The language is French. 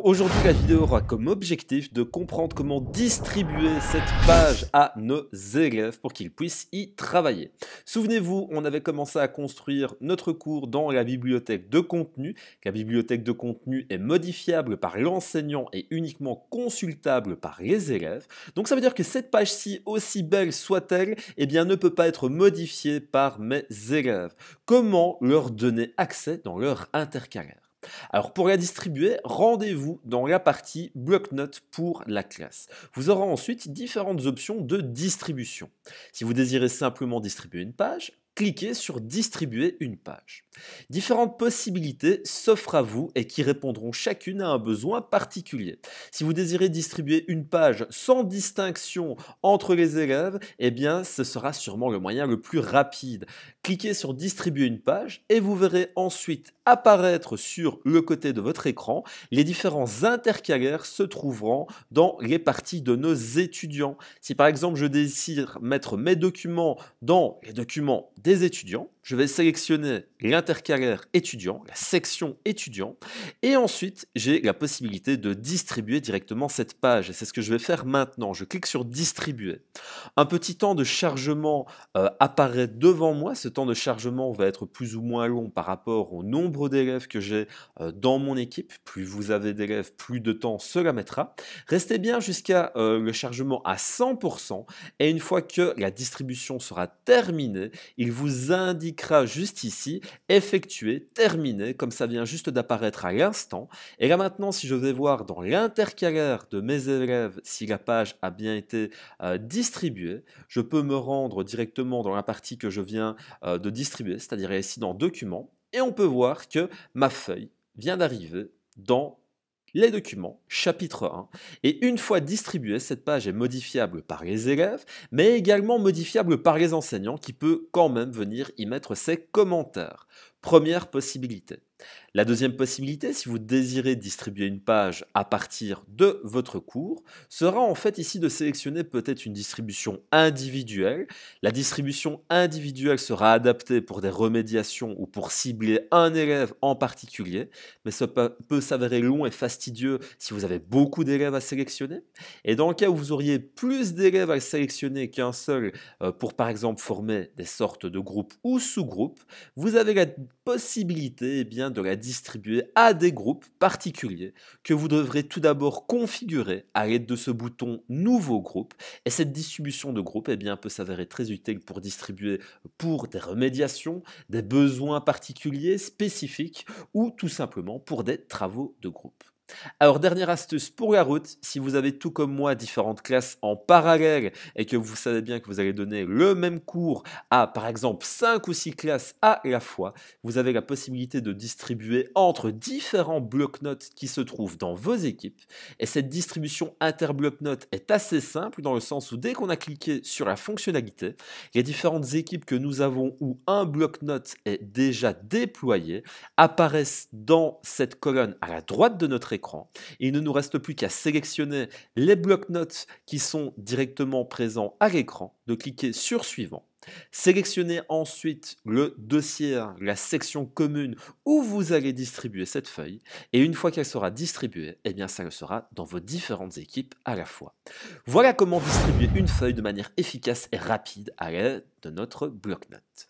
Aujourd'hui, la vidéo aura comme objectif de comprendre comment distribuer cette page à nos élèves pour qu'ils puissent y travailler. Souvenez-vous, on avait commencé à construire notre cours dans la bibliothèque de contenu. La bibliothèque de contenu est modifiable par l'enseignant et uniquement consultable par les élèves. Donc ça veut dire que cette page-ci, aussi belle soit-elle, eh bien, ne peut pas être modifiée par mes élèves. Comment leur donner accès dans leur intercalaire? Alors pour la distribuer, rendez-vous dans la partie bloc-notes pour la classe. Vous aurez ensuite différentes options de distribution. Si vous désirez simplement distribuer une page, cliquez sur distribuer une page. Différentes possibilités s'offrent à vous et qui répondront chacune à un besoin particulier. Si vous désirez distribuer une page sans distinction entre les élèves, eh bien ce sera sûrement le moyen le plus rapide. Cliquez sur distribuer une page et vous verrez ensuite apparaître sur le côté de votre écran les différents intercalaires se trouveront dans les parties de nos étudiants. Si par exemple je désire mettre mes documents dans les documents des étudiants, je vais sélectionner l'intercalaire étudiant, la section étudiant, et ensuite j'ai la possibilité de distribuer directement cette page. Et c'est ce que je vais faire maintenant. Je clique sur distribuer. Un petit temps de chargement apparaît devant moi. Ce temps de chargement va être plus ou moins long par rapport au nombre d'élèves que j'ai dans mon équipe. Plus vous avez d'élèves, plus de temps cela mettra. Restez bien jusqu'à le chargement à 100% et une fois que la distribution sera terminée, il vous indiquera juste ici effectué, terminé, comme ça vient juste d'apparaître à l'instant. Et là maintenant, si je vais voir dans l'intercalaire de mes élèves si la page a bien été distribuée, je peux me rendre directement dans la partie que je viens de distribuer, c'est-à-dire ici dans documents, et on peut voir que ma feuille vient d'arriver dans les documents, chapitre 1, et une fois distribuée, cette page est modifiable par les élèves, mais également modifiable par les enseignants qui peut quand même venir y mettre ses commentaires. Première possibilité. La deuxième possibilité, si vous désirez distribuer une page à partir de votre cours, sera en fait ici de sélectionner peut-être une distribution individuelle. La distribution individuelle sera adaptée pour des remédiations ou pour cibler un élève en particulier, mais ça peut s'avérer long et fastidieux si vous avez beaucoup d'élèves à sélectionner. Et dans le cas où vous auriez plus d'élèves à sélectionner qu'un seul pour par exemple former des sortes de groupes ou sous-groupes, vous avez la possibilité de la distribuer à des groupes particuliers que vous devrez tout d'abord configurer à l'aide de ce bouton Nouveau groupe. Et cette distribution de groupes peut s'avérer très utile pour distribuer pour des remédiations, des besoins particuliers, spécifiques ou tout simplement pour des travaux de groupe. Alors, dernière astuce pour la route, si vous avez tout comme moi différentes classes en parallèle et que vous savez bien que vous allez donner le même cours à par exemple 5 ou 6 classes à la fois, vous avez la possibilité de distribuer entre différents blocs-notes qui se trouvent dans vos équipes. Et cette distribution inter-bloc-notes est assez simple dans le sens où dès qu'on a cliqué sur la fonctionnalité, les différentes équipes que nous avons où un bloc-notes est déjà déployé apparaissent dans cette colonne à la droite de notre écran. Il ne nous reste plus qu'à sélectionner les blocs-notes qui sont directement présents à l'écran, de cliquer sur suivant. Sélectionnez ensuite le dossier, la section commune où vous allez distribuer cette feuille et une fois qu'elle sera distribuée, ça le sera dans vos différentes équipes à la fois. Voilà comment distribuer une feuille de manière efficace et rapide à l'aide de notre bloc-notes.